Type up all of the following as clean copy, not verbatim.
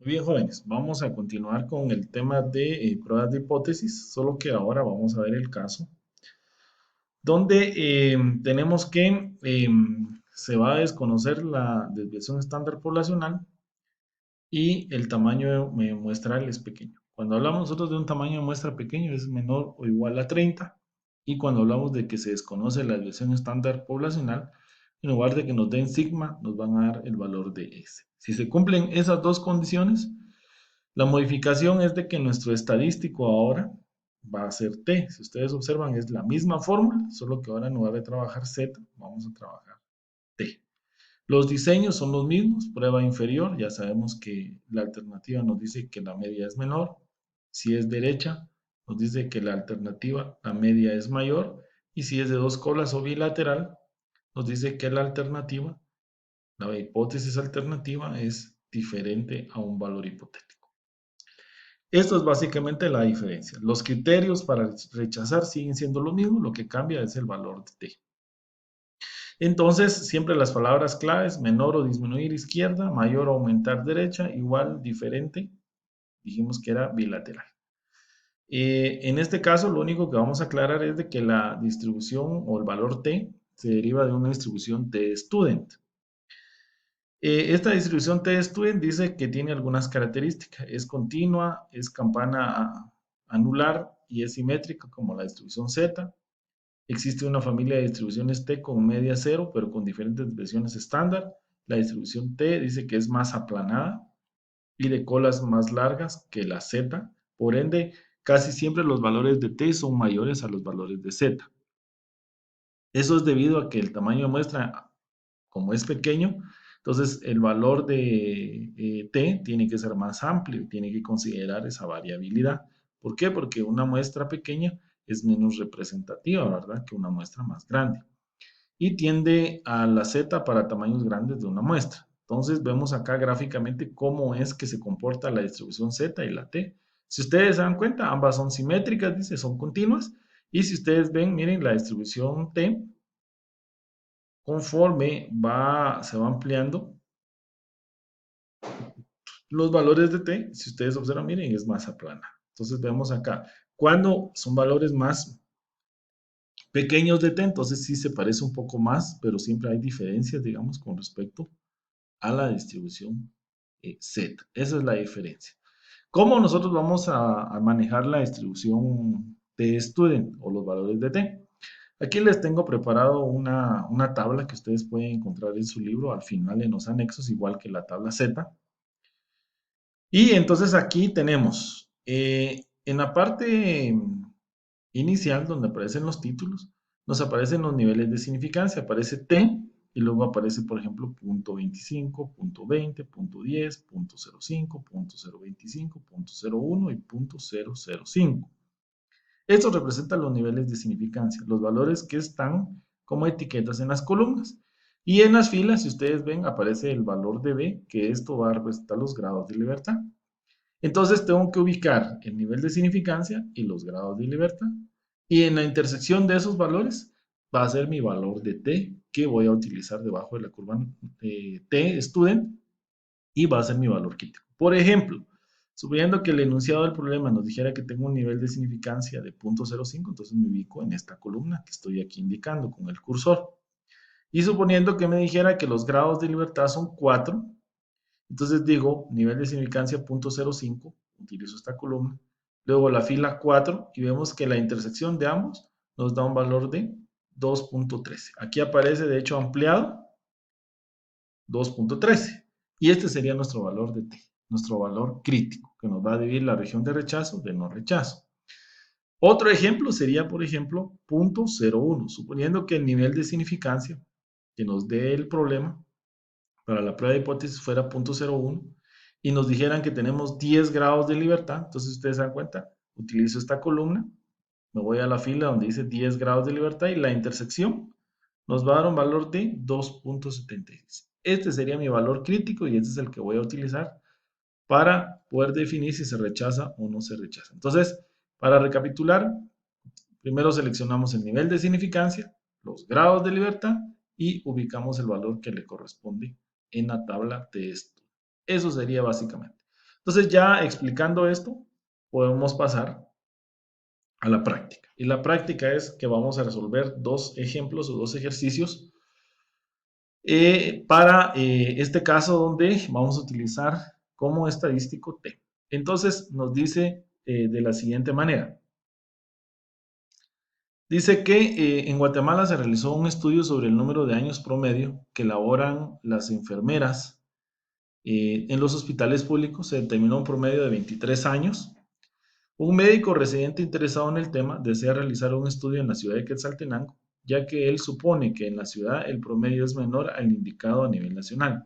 Muy bien, jóvenes, vamos a continuar con el tema de pruebas de hipótesis, solo que ahora vamos a ver el caso donde tenemos que se va a desconocer la desviación estándar poblacional y el tamaño de muestral es pequeño. Cuando hablamos nosotros de un tamaño de muestra pequeño es menor o igual a 30 y cuando hablamos de que se desconoce la desviación estándar poblacional, en lugar de que nos den sigma, nos van a dar el valor de S. Si se cumplen esas dos condiciones, la modificación es de que nuestro estadístico ahora va a ser T. Si ustedes observan, es la misma fórmula, solo que ahora en lugar de trabajar Z, vamos a trabajar T. Los diseños son los mismos, prueba inferior, ya sabemos que la alternativa nos dice que la media es menor. Si es derecha, nos dice que la alternativa, la media es mayor. Y si es de dos colas o bilateral, nos dice que la alternativa, la hipótesis alternativa es diferente a un valor hipotético. Esto es básicamente la diferencia. Los criterios para rechazar siguen siendo lo mismo, lo que cambia es el valor de t. Entonces, siempre las palabras claves, menor o disminuir izquierda, mayor o aumentar derecha, igual, diferente, dijimos que era bilateral. En este caso, lo único que vamos a aclarar es de que la distribución o el valor t se deriva de una distribución t-student. Esta distribución t-student dice que tiene algunas características. Es continua, es campana anular y es simétrica como la distribución z. Existe una familia de distribuciones t con media cero, pero con diferentes versiones estándar. La distribución t dice que es más aplanada y de colas más largas que la z. Por ende, casi siempre los valores de t son mayores a los valores de z. Eso es debido a que el tamaño de muestra, como es pequeño, entonces el valor de t tiene que ser más amplio, tiene que considerar esa variabilidad. ¿Por qué? Porque una muestra pequeña es menos representativa, ¿verdad? Que una muestra más grande. Y tiende a la z para tamaños grandes de una muestra. Entonces vemos acá gráficamente cómo es que se comporta la distribución z y la t. Si ustedes se dan cuenta, ambas son simétricas, dice, son continuas. Y si ustedes ven, miren, la distribución t conforme se va ampliando los valores de t, si ustedes observan, miren, es más plana. Entonces vemos acá, cuando son valores más pequeños de t, entonces sí se parece un poco más, pero siempre hay diferencias, digamos, con respecto a la distribución z. Esa es la diferencia. ¿Cómo nosotros vamos a manejar la distribución t-student o los valores de t? Aquí les tengo preparado una tabla que ustedes pueden encontrar en su libro al final en los anexos, igual que la tabla Z. Y entonces aquí tenemos en la parte inicial, donde aparecen los títulos, nos aparecen los niveles de significancia. Aparece T y luego aparece, por ejemplo, punto 25, punto 20, punto 10, punto 05, punto 025, punto 01 y punto 005. Estos representan los niveles de significancia, los valores que están como etiquetas en las columnas. Y en las filas, si ustedes ven, aparece el valor de B, que esto va a representar los grados de libertad. Entonces tengo que ubicar el nivel de significancia y los grados de libertad. Y en la intersección de esos valores va a ser mi valor de T que voy a utilizar debajo de la curva T student y va a ser mi valor crítico. Por ejemplo, suponiendo que el enunciado del problema nos dijera que tengo un nivel de significancia de 0.05, entonces me ubico en esta columna que estoy aquí indicando con el cursor. Y suponiendo que me dijera que los grados de libertad son 4, entonces digo nivel de significancia 0.05, utilizo esta columna, luego la fila 4 y vemos que la intersección de ambos nos da un valor de 2.13. Aquí aparece de hecho ampliado 2.13. Y este sería nuestro valor de t, nuestro valor crítico, que nos va a dividir la región de rechazo de no rechazo. Otro ejemplo sería, por ejemplo, 0.01, suponiendo que el nivel de significancia que nos dé el problema para la prueba de hipótesis fuera 0.01 y nos dijeran que tenemos 10 grados de libertad, entonces ustedes se dan cuenta, utilizo esta columna, me voy a la fila donde dice 10 grados de libertad y la intersección nos va a dar un valor de 2.76. Este sería mi valor crítico y este es el que voy a utilizar para poder definir si se rechaza o no se rechaza. Entonces, para recapitular, primero seleccionamos el nivel de significancia, los grados de libertad y ubicamos el valor que le corresponde en la tabla de esto. Eso sería básicamente. Entonces ya explicando esto, podemos pasar a la práctica. Y la práctica es que vamos a resolver dos ejemplos o dos ejercicios para este caso donde vamos a utilizar como estadístico T. Entonces nos dice de la siguiente manera. Dice que en Guatemala se realizó un estudio sobre el número de años promedio que laboran las enfermeras en los hospitales públicos. Se determinó un promedio de 23 años. Un médico residente interesado en el tema desea realizar un estudio en la ciudad de Quetzaltenango, ya que él supone que en la ciudad el promedio es menor al indicado a nivel nacional.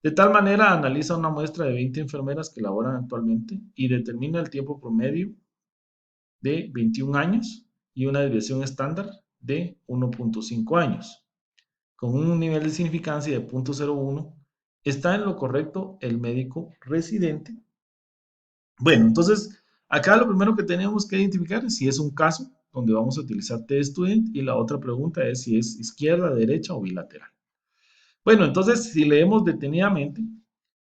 De tal manera, analiza una muestra de 20 enfermeras que laboran actualmente y determina el tiempo promedio de 21 años y una desviación estándar de 1.5 años. Con un nivel de significancia de 0.01, ¿está en lo correcto el médico residente? Bueno, entonces, acá lo primero que tenemos que identificar es si es un caso donde vamos a utilizar T-Student y la otra pregunta es si es izquierda, derecha o bilateral. Bueno, entonces, si leemos detenidamente,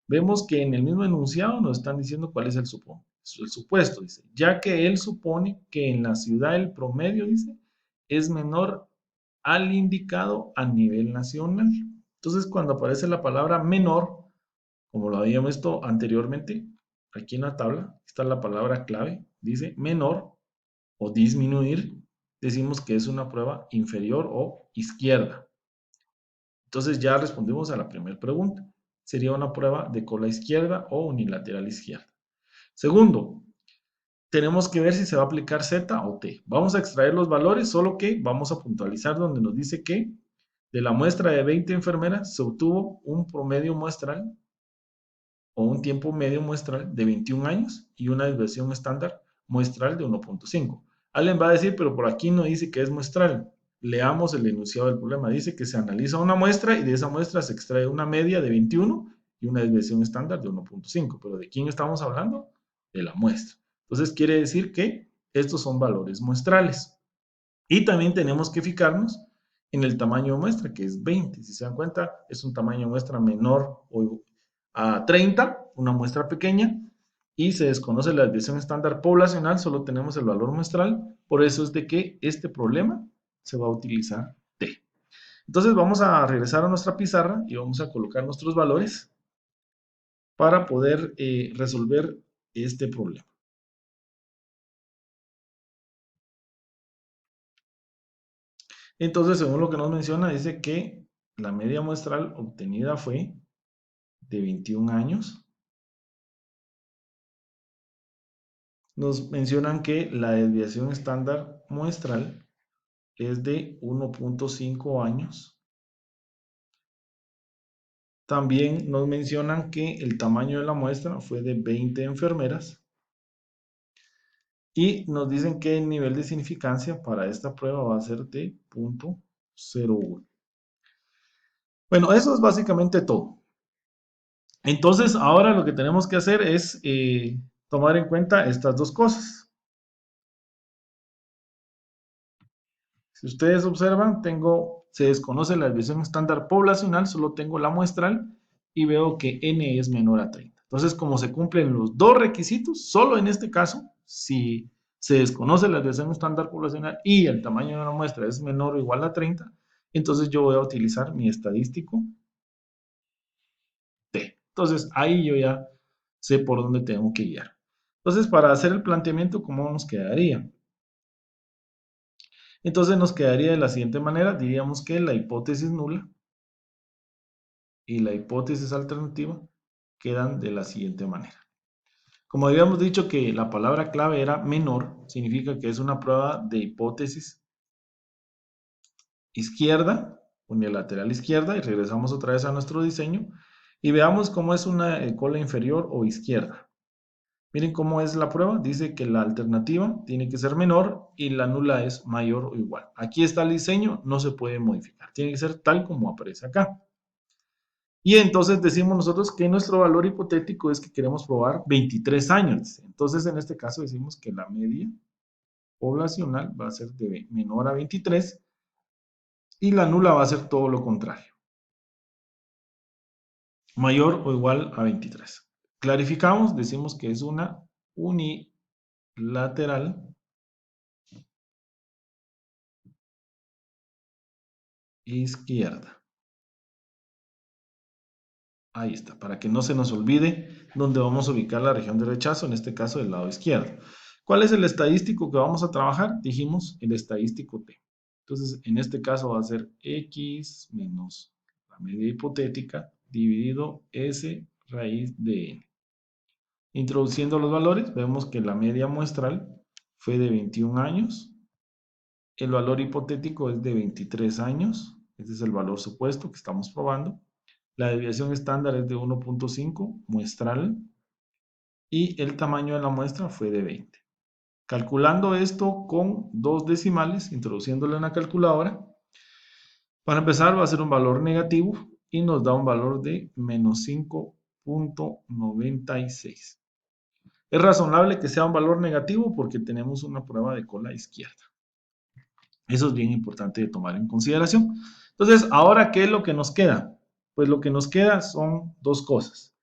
vemos que en el mismo enunciado nos están diciendo cuál es el supuesto, dice, ya que él supone que en la ciudad el promedio, dice, es menor al indicado a nivel nacional. Entonces, cuando aparece la palabra menor, como lo habíamos visto anteriormente, aquí en la tabla está la palabra clave, dice menor o disminuir, decimos que es una prueba inferior o izquierda. Entonces ya respondimos a la primera pregunta. Sería una prueba de cola izquierda o unilateral izquierda. Segundo, tenemos que ver si se va a aplicar Z o T. Vamos a extraer los valores, solo que vamos a puntualizar donde nos dice que de la muestra de 20 enfermeras se obtuvo un promedio muestral o un tiempo medio muestral de 21 años y una desviación estándar muestral de 1.5. Alguien va a decir, pero por aquí no dice que es muestral. Leamos el enunciado del problema. Dice que se analiza una muestra y de esa muestra se extrae una media de 21 y una desviación estándar de 1.5. Pero ¿de quién estamos hablando? De la muestra. Entonces quiere decir que estos son valores muestrales. Y también tenemos que fijarnos en el tamaño de muestra, que es 20. Si se dan cuenta, es un tamaño de muestra menor a 30, una muestra pequeña, y se desconoce la desviación estándar poblacional, solo tenemos el valor muestral, por eso es de que este problema se va a utilizar T. Entonces vamos a regresar a nuestra pizarra y vamos a colocar nuestros valores para poder resolver este problema. Entonces, según lo que nos menciona, dice que la media muestral obtenida fue de 21 años. Nos mencionan que la desviación estándar muestral es de 1.5 años. También nos mencionan que el tamaño de la muestra fue de 20 enfermeras. Y nos dicen que el nivel de significancia para esta prueba va a ser de 0.01. Bueno, eso es básicamente todo. Entonces, ahora lo que tenemos que hacer es tomar en cuenta estas dos cosas. Si ustedes observan, se desconoce la desviación estándar poblacional, solo tengo la muestral y veo que n es menor a 30. Entonces, como se cumplen los dos requisitos, solo en este caso, si se desconoce la desviación estándar poblacional y el tamaño de la muestra es menor o igual a 30, entonces yo voy a utilizar mi estadístico T. Entonces, ahí yo ya sé por dónde tengo que guiar. Entonces, para hacer el planteamiento, ¿cómo nos quedaría? Entonces nos quedaría de la siguiente manera, diríamos que la hipótesis nula y la hipótesis alternativa quedan de la siguiente manera. Como habíamos dicho que la palabra clave era menor, significa que es una prueba de hipótesis izquierda, unilateral izquierda, y regresamos otra vez a nuestro diseño y veamos cómo es una cola inferior o izquierda. Miren cómo es la prueba. Dice que la alternativa tiene que ser menor y la nula es mayor o igual. Aquí está el diseño, no se puede modificar. Tiene que ser tal como aparece acá. Y entonces decimos nosotros que nuestro valor hipotético es que queremos probar 23 años. Entonces en este caso decimos que la media poblacional va a ser de menor a 23 y la nula va a ser todo lo contrario. Mayor o igual a 23. Clarificamos, decimos que es una unilateral izquierda. Ahí está, para que no se nos olvide dónde vamos a ubicar la región de rechazo, en este caso del lado izquierdo. ¿Cuál es el estadístico que vamos a trabajar? Dijimos el estadístico T. Entonces, en este caso va a ser X menos la media hipotética dividido S raíz de N. Introduciendo los valores, vemos que la media muestral fue de 21 años, el valor hipotético es de 23 años, este es el valor supuesto que estamos probando. La desviación estándar es de 1.5 muestral y el tamaño de la muestra fue de 20. Calculando esto con dos decimales, introduciéndolo en la calculadora, para empezar va a ser un valor negativo y nos da un valor de menos 5.96. Es razonable que sea un valor negativo porque tenemos una prueba de cola izquierda. Eso es bien importante de tomar en consideración. Entonces, ahora, ¿qué es lo que nos queda? Pues lo que nos queda son dos cosas.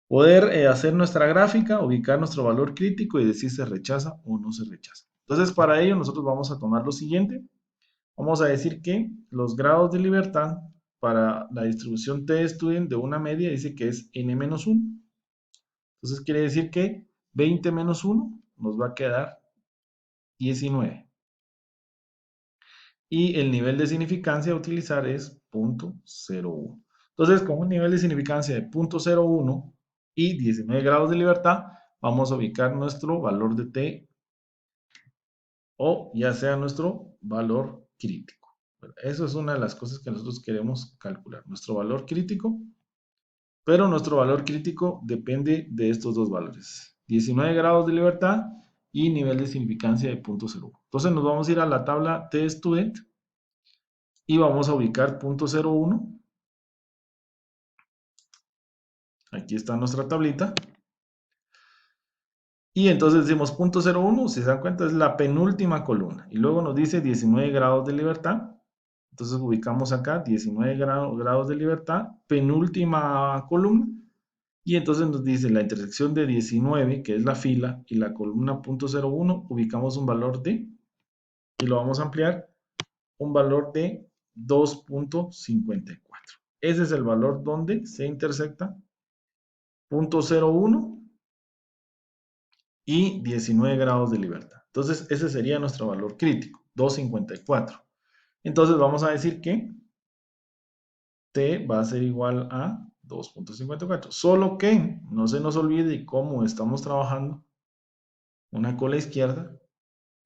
Poder hacer nuestra gráfica, ubicar nuestro valor crítico y decir se rechaza o no se rechaza. Entonces, para ello nosotros vamos a tomar lo siguiente. Vamos a decir que los grados de libertad para la distribución t-student de una media dice que es n-1. Entonces quiere decir que 20 menos 1 nos va a quedar 19. Y el nivel de significancia a utilizar es 0.01. Entonces, con un nivel de significancia de 0.01 y 19 grados de libertad, vamos a ubicar nuestro valor de t o ya sea nuestro valor crítico. Eso es una de las cosas que nosotros queremos calcular, nuestro valor crítico, pero nuestro valor crítico depende de estos dos valores, 19 grados de libertad y nivel de significancia de 0.01. Entonces nos vamos a ir a la tabla t-student y vamos a ubicar 0.01. Aquí está nuestra tablita. Y entonces decimos 0.01, si se dan cuenta, es la penúltima columna. Y luego nos dice 19 grados de libertad. Entonces ubicamos acá 19 grados de libertad, penúltima columna. Y entonces nos dice la intersección de 19, que es la fila, y la columna 0.01, ubicamos un valor de, y lo vamos a ampliar, un valor de 2.54. Ese es el valor donde se intersecta 0.01 y 19 grados de libertad. Entonces, ese sería nuestro valor crítico, 2.54. Entonces, vamos a decir que T va a ser igual a 2.54. Solo que no se nos olvide cómo estamos trabajando una cola izquierda,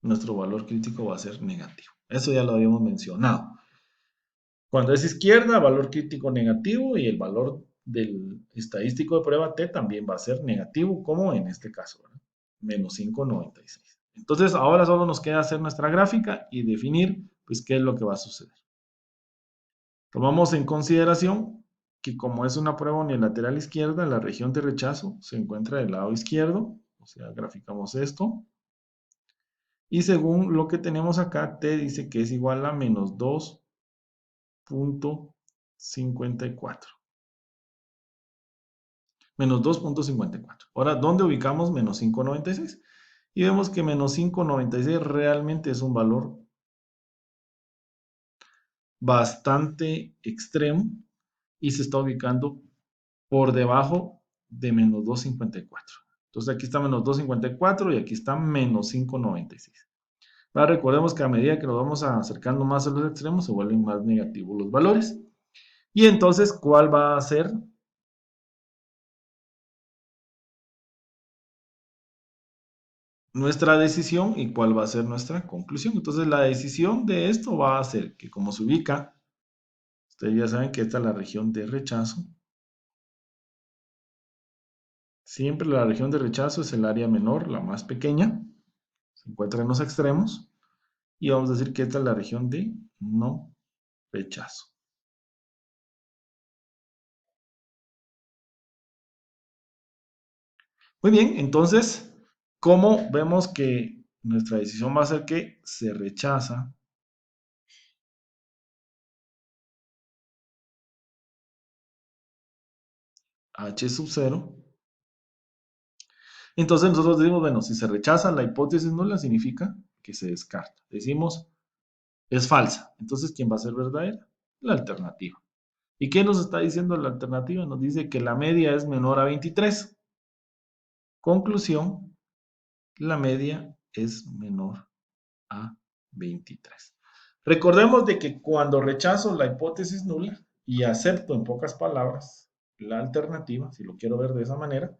nuestro valor crítico va a ser negativo. Eso ya lo habíamos mencionado. Cuando es izquierda, valor crítico negativo y el valor del estadístico de prueba T también va a ser negativo, como en este caso, ¿verdad? Menos 5.96. Entonces, ahora solo nos queda hacer nuestra gráfica y definir, pues, qué es lo que va a suceder. Tomamos en consideración que como es una prueba unilateral izquierda, la región de rechazo se encuentra del lado izquierdo, o sea, graficamos esto. Y según lo que tenemos acá, T dice que es igual a menos 2.54. Menos 2.54. Ahora, ¿dónde ubicamos menos 5.96? Y vemos que menos 5.96 realmente es un valor bastante extremo y se está ubicando por debajo de menos 2.54. Entonces aquí está menos 2.54 y aquí está menos 5.96. Ahora recordemos que a medida que nos vamos acercando más a los extremos se vuelven más negativos los valores. Y entonces, ¿cuál va a ser nuestra decisión y cuál va a ser nuestra conclusión? Entonces, la decisión de esto va a ser que como se ubica, ustedes ya saben que esta es la región de rechazo. Siempre la región de rechazo es el área menor, la más pequeña, se encuentra en los extremos. Y vamos a decir que esta es la región de no rechazo. Muy bien, entonces, ¿cómo vemos que nuestra decisión va a ser que se rechaza H sub 0 Entonces nosotros decimos, bueno, si se rechaza la hipótesis nula, significa que se descarta. Decimos, es falsa. Entonces, ¿quién va a ser verdadera? La alternativa. ¿Y qué nos está diciendo la alternativa? Nos dice que la media es menor a 23. Conclusión, la media es menor a 23. Recordemos de que cuando rechazo la hipótesis nula y acepto en pocas palabras la alternativa, si lo quiero ver de esa manera,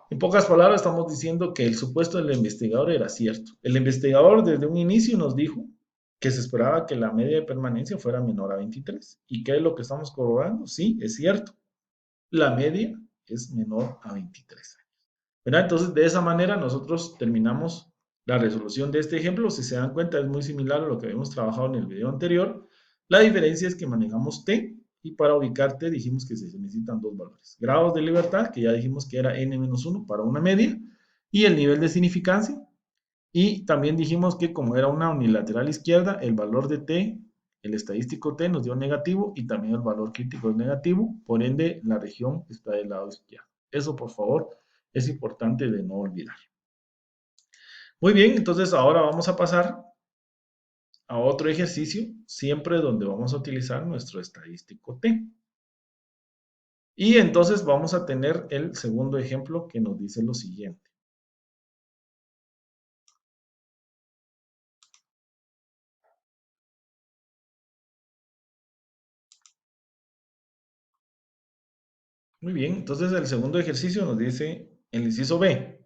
en pocas palabras estamos diciendo que el supuesto del investigador era cierto. El investigador desde un inicio nos dijo que se esperaba que la media de permanencia fuera menor a 23. ¿Y qué es lo que estamos corroborando? Sí, es cierto. La media es menor a 23 años. ¿Verdad? Entonces, de esa manera nosotros terminamos la resolución de este ejemplo. Si se dan cuenta, es muy similar a lo que habíamos trabajado en el video anterior. La diferencia es que manejamos t y para ubicar t dijimos que se necesitan dos valores. Grados de libertad, que ya dijimos que era n-1 para una media, y el nivel de significancia. Y también dijimos que como era una unilateral izquierda, el valor de t, el estadístico t nos dio negativo y también el valor crítico es negativo, por ende la región está del lado izquierdo. Eso por favor es importante de no olvidar. Muy bien, entonces ahora vamos a pasar a otro ejercicio, siempre donde vamos a utilizar nuestro estadístico t. Y entonces vamos a tener el segundo ejemplo que nos dice lo siguiente. Muy bien, entonces el segundo ejercicio nos dice el inciso B.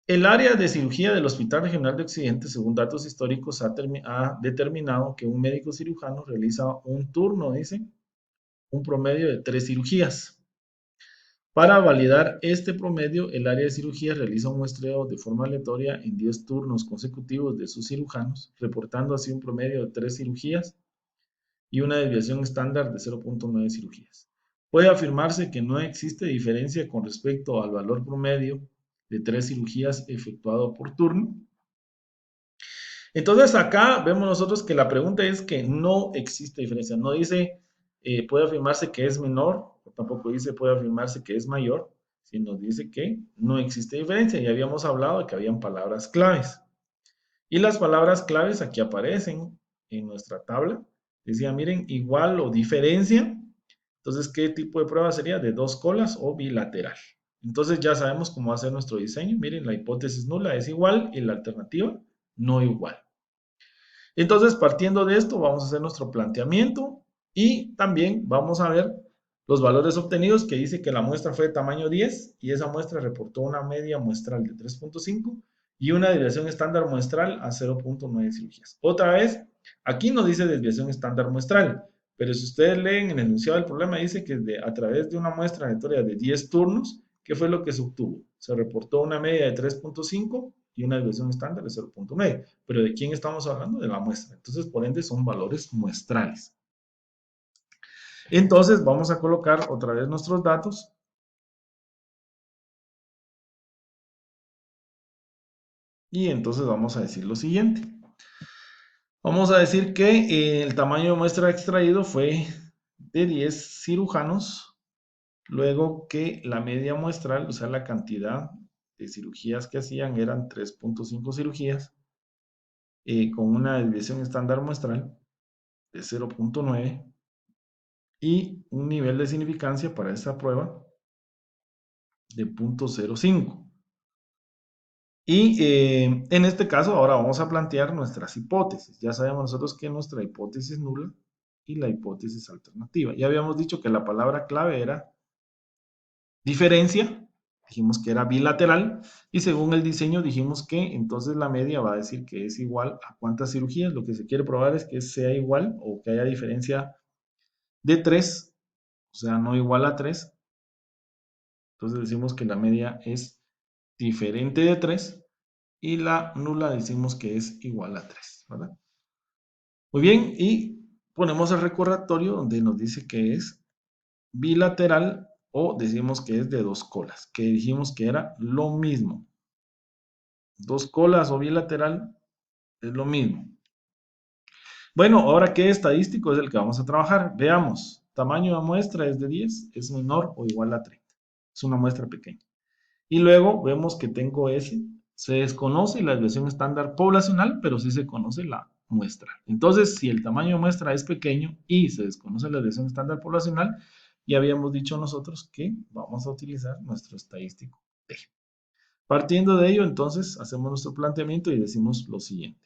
El área de cirugía del Hospital Regional de Occidente, según datos históricos, ha determinado que un médico cirujano realiza un turno, dice, un promedio de 3 cirugías. Para validar este promedio, el área de cirugía realiza un muestreo de forma aleatoria en 10 turnos consecutivos de sus cirujanos, reportando así un promedio de 3 cirugías y una desviación estándar de 0.9 cirugías. Puede afirmarse que no existe diferencia con respecto al valor promedio de 3 cirugías efectuado por turno. Entonces acá vemos nosotros que la pregunta es que no existe diferencia. No dice puede afirmarse que es menor, o tampoco dice puede afirmarse que es mayor, sino dice que no existe diferencia. Ya habíamos hablado de que habían palabras claves. Y las palabras claves aquí aparecen en nuestra tabla. Decía, miren, igual o diferencia. Entonces, ¿qué tipo de prueba sería? De dos colas o bilateral. Entonces ya sabemos cómo hacer nuestro diseño. Miren, la hipótesis nula es igual y la alternativa no igual. Entonces, partiendo de esto, vamos a hacer nuestro planteamiento y también vamos a ver los valores obtenidos que dice que la muestra fue de tamaño 10 y esa muestra reportó una media muestral de 3.5 y una desviación estándar muestral a 0.9 cirugías. Otra vez, aquí no dice desviación estándar muestral, pero si ustedes leen en el enunciado del problema, dice que a través de una muestra aleatoria de 10 turnos, ¿qué fue lo que se obtuvo? Se reportó una media de 3.5 y una desviación estándar de 0.9. Pero ¿de quién estamos hablando? De la muestra. Entonces, por ende, son valores muestrales. Entonces, vamos a colocar otra vez nuestros datos. Y entonces vamos a decir lo siguiente. Vamos a decir que el tamaño de muestra extraído fue de 10 cirujanos, luego que la media muestral, o sea, la cantidad de cirugías que hacían eran 3.5 cirugías, con una desviación estándar muestral de 0.9 y un nivel de significancia para esta prueba de 0.05. Y en este caso ahora vamos a plantear nuestras hipótesis. Ya sabemos nosotros que nuestra hipótesis nula y la hipótesis alternativa. Ya habíamos dicho que la palabra clave era diferencia, dijimos que era bilateral y según el diseño dijimos que entonces la media va a decir que es igual a cuántas cirugías. Lo que se quiere probar es que sea igual o que haya diferencia de 3, o sea, no igual a 3. Entonces decimos que la media es diferente de 3 y la nula decimos que es igual a 3, ¿verdad? Muy bien, y ponemos el recordatorio donde nos dice que es bilateral o decimos que es de dos colas, que dijimos que era lo mismo. Dos colas o bilateral es lo mismo. Bueno, ahora, ¿qué estadístico es el que vamos a trabajar? Veamos, tamaño de muestra es de 10, es menor o igual a 30. Es una muestra pequeña. Y luego vemos que tengo S. Se desconoce la desviación estándar poblacional, pero sí se conoce la muestra. Entonces, si el tamaño de muestra es pequeño y se desconoce la desviación estándar poblacional, ya habíamos dicho nosotros que vamos a utilizar nuestro estadístico T. Partiendo de ello, entonces, hacemos nuestro planteamiento y decimos lo siguiente.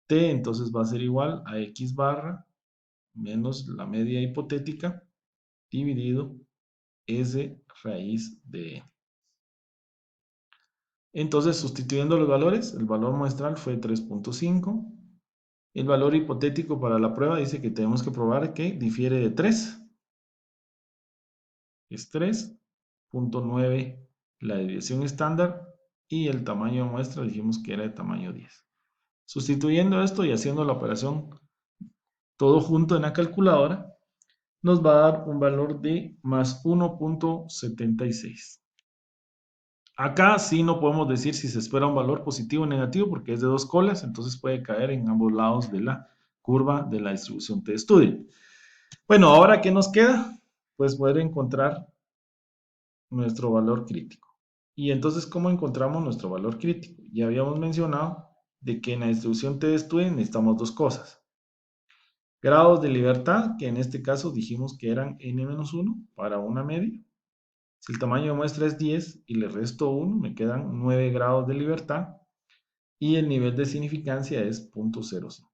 T entonces va a ser igual a X barra menos la media hipotética dividido S raíz de N. Entonces, sustituyendo los valores, el valor muestral fue 3.5. El valor hipotético para la prueba dice que tenemos que probar que difiere de 3. Es 3.9 la desviación estándar y el tamaño de muestra dijimos que era de tamaño 10. Sustituyendo esto y haciendo la operación todo junto en la calculadora, nos va a dar un valor de más 1.76. Acá sí no podemos decir si se espera un valor positivo o negativo porque es de dos colas, entonces puede caer en ambos lados de la curva de la distribución T-Student. Bueno, ahora ¿qué nos queda? Pues poder encontrar nuestro valor crítico. Y entonces, ¿cómo encontramos nuestro valor crítico? Ya habíamos mencionado de que en la distribución T-Student necesitamos dos cosas. Grados de libertad, que en este caso dijimos que eran n-1 para una media. Si el tamaño de muestra es 10 y le resto 1, me quedan 9 grados de libertad y el nivel de significancia es 0.05.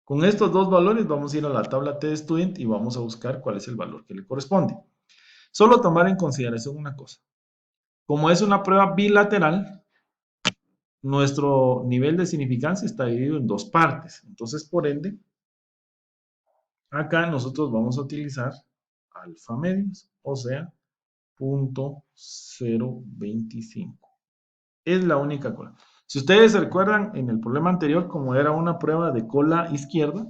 Con estos dos valores vamos a ir a la tabla T-Student y vamos a buscar cuál es el valor que le corresponde. Solo tomar en consideración una cosa. Como es una prueba bilateral, nuestro nivel de significancia está dividido en dos partes. Entonces, por ende, acá nosotros vamos a utilizar alfa medios, o sea, 0.025. Es la única cola. Si ustedes se recuerdan, en el problema anterior, como era una prueba de cola izquierda,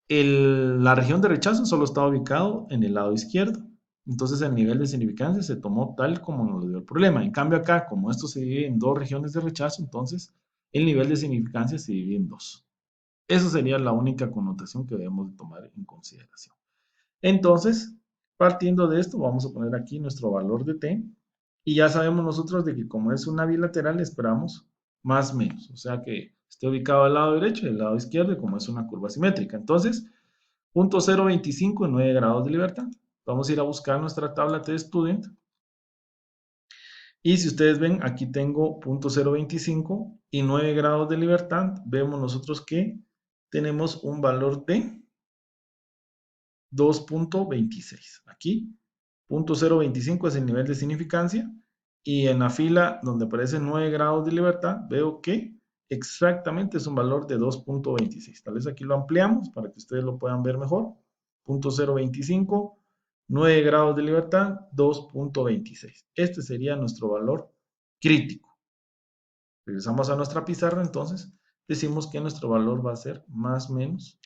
la región de rechazo solo estaba ubicado en el lado izquierdo. Entonces el nivel de significancia se tomó tal como nos lo dio el problema. En cambio acá, como esto se divide en dos regiones de rechazo, entonces el nivel de significancia se divide en dos. Esa sería la única connotación que debemos de tomar en consideración. Entonces, partiendo de esto, vamos a poner aquí nuestro valor de t. Y ya sabemos nosotros de que como es una bilateral, esperamos más menos. O sea que esté ubicado al lado derecho y al lado izquierdo, como es una curva simétrica. Entonces, 0.025 en 9 grados de libertad. Vamos a ir a buscar nuestra tabla T-Student. Y si ustedes ven, aquí tengo 0.025 y 9 grados de libertad. Vemos nosotros que tenemos un valor de 2.26. Aquí, 0.025 es el nivel de significancia. Y en la fila donde aparece 9 grados de libertad, veo que exactamente es un valor de 2.26. Tal vez aquí lo ampliamos para que ustedes lo puedan ver mejor. 0.025, 9 grados de libertad, 2.26. Este sería nuestro valor crítico. Regresamos a nuestra pizarra, entonces decimos que nuestro valor va a ser más o menos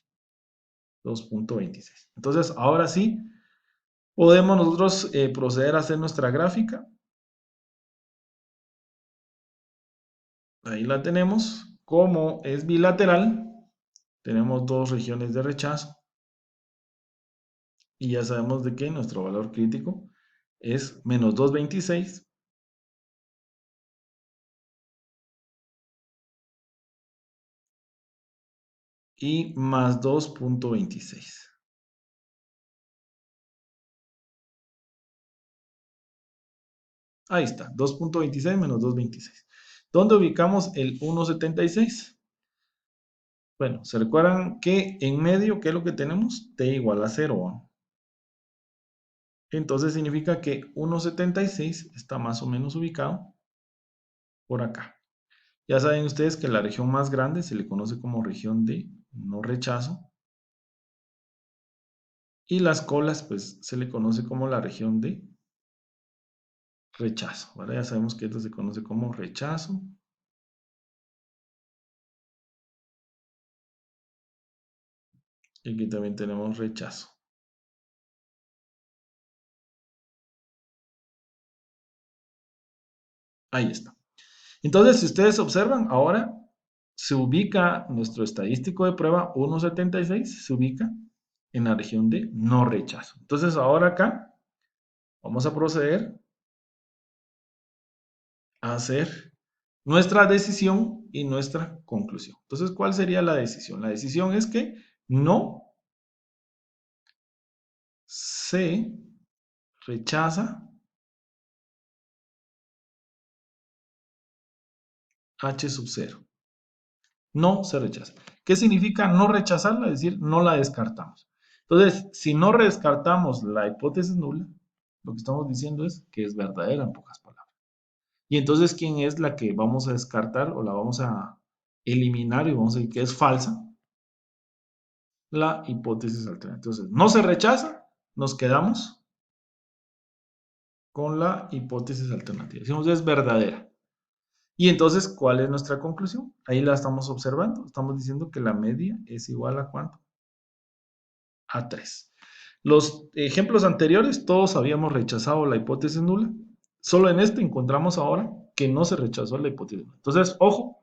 2.26. Entonces, ahora sí, podemos nosotros proceder a hacer nuestra gráfica. Ahí la tenemos. Como es bilateral, tenemos dos regiones de rechazo. Y ya sabemos de que nuestro valor crítico es menos 2.26 y más 2.26. Ahí está, 2.26 menos 2.26. ¿Dónde ubicamos el 1.76? Bueno, ¿se recuerdan que en medio, qué es lo que tenemos? T igual a 0. Entonces significa que 1.76 está más o menos ubicado por acá. Ya saben ustedes que la región más grande se le conoce como región de no rechazo. Y las colas, pues, se le conoce como la región de rechazo. ¿Vale? Ya sabemos que esto se conoce como rechazo. Y aquí también tenemos rechazo. Ahí está. Entonces, si ustedes observan, ahora se ubica nuestro estadístico de prueba 1.76, se ubica en la región de no rechazo. Entonces, ahora acá vamos a proceder hacer nuestra decisión y nuestra conclusión. Entonces, ¿cuál sería la decisión? La decisión es que no se rechaza H sub 0. No se rechaza. ¿Qué significa no rechazarla? Es decir, no la descartamos. Entonces, si no descartamos la hipótesis nula, lo que estamos diciendo es que es verdadera en pocas palabras. Y entonces, ¿quién es la que vamos a descartar o la vamos a eliminar y vamos a decir que es falsa? La hipótesis alternativa. Entonces, no se rechaza, nos quedamos con la hipótesis alternativa. Decimos es verdadera. Y entonces, ¿cuál es nuestra conclusión? Ahí la estamos observando. Estamos diciendo que la media es igual a ¿cuánto? A 3. Los ejemplos anteriores, todos habíamos rechazado la hipótesis nula. Solo en este encontramos ahora que no se rechazó la hipótesis nula. Entonces, ojo,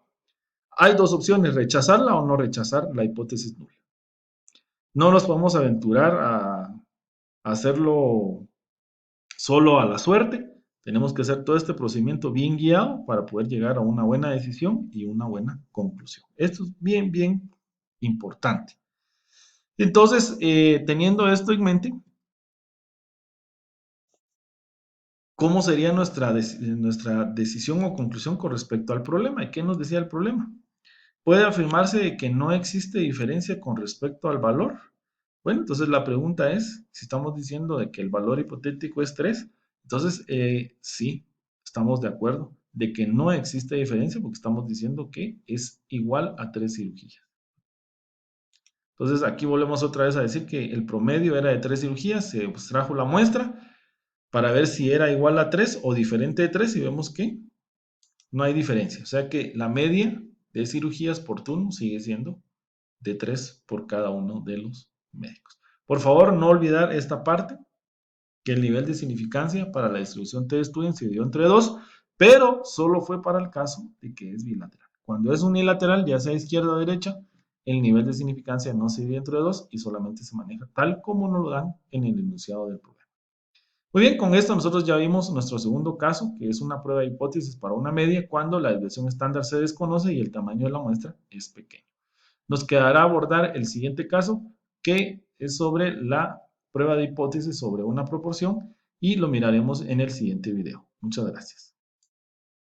hay dos opciones, rechazarla o no rechazar la hipótesis nula. No nos podemos aventurar a hacerlo solo a la suerte. Tenemos que hacer todo este procedimiento bien guiado para poder llegar a una buena decisión y una buena conclusión. Esto es bien, bien importante. Entonces, teniendo esto en mente, ¿cómo sería nuestra decisión o conclusión con respecto al problema? ¿Y qué nos decía el problema? ¿Puede afirmarse que no existe diferencia con respecto al valor? Bueno, entonces la pregunta es, si estamos diciendo de que el valor hipotético es 3, entonces sí, estamos de acuerdo de que no existe diferencia porque estamos diciendo que es igual a 3 cirugías. Entonces aquí volvemos otra vez a decir que el promedio era de 3 cirugías, se extrajo la muestra para ver si era igual a 3 o diferente de 3 y vemos que no hay diferencia. O sea que la media de cirugías por turno sigue siendo de 3 por cada uno de los médicos. Por favor, no olvidar esta parte, que el nivel de significancia para la distribución T-Student se dio entre 2, pero solo fue para el caso de que es bilateral. Cuando es unilateral, ya sea izquierda o derecha, el nivel de significancia no se divide entre 2 y solamente se maneja tal como nos lo dan en el enunciado del problema. Muy bien, con esto nosotros ya vimos nuestro segundo caso, que es una prueba de hipótesis para una media cuando la desviación estándar se desconoce y el tamaño de la muestra es pequeño. Nos quedará abordar el siguiente caso, que es sobre la prueba de hipótesis sobre una proporción y lo miraremos en el siguiente video. Muchas gracias.